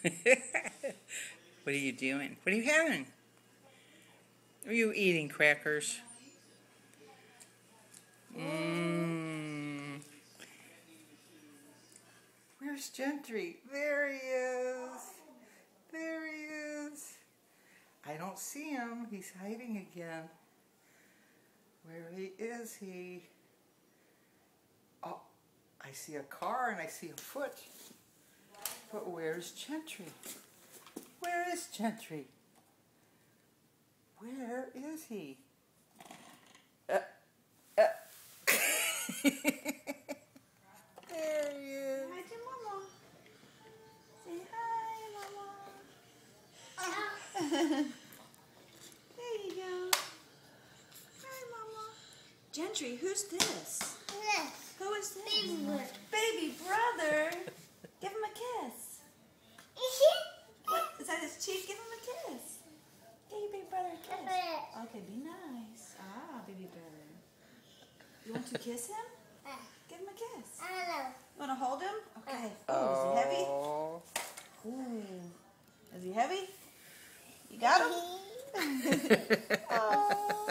What are you doing? What are you having? Are you eating crackers? Mmm. Where's Gentry? There he is. There he is. I don't see him. He's hiding again. Where is he? Oh, I see a car and I see a foot. But where's Gentry? Where is Gentry? Where is he? There he is. Hi to Mama. Say hi, Mama. There you go. Hi, Mama. Gentry, who's this? Yes. Who is this? Baby brother. Baby brother. Give him a kiss. What? Is that his cheek? Give him a kiss. Give your big brother a kiss. Okay, be nice. Ah, baby brother. You want to kiss him? Give him a kiss. You want to hold him? Okay. Oh, is he heavy? Ooh. Is he heavy? You got him? Oh.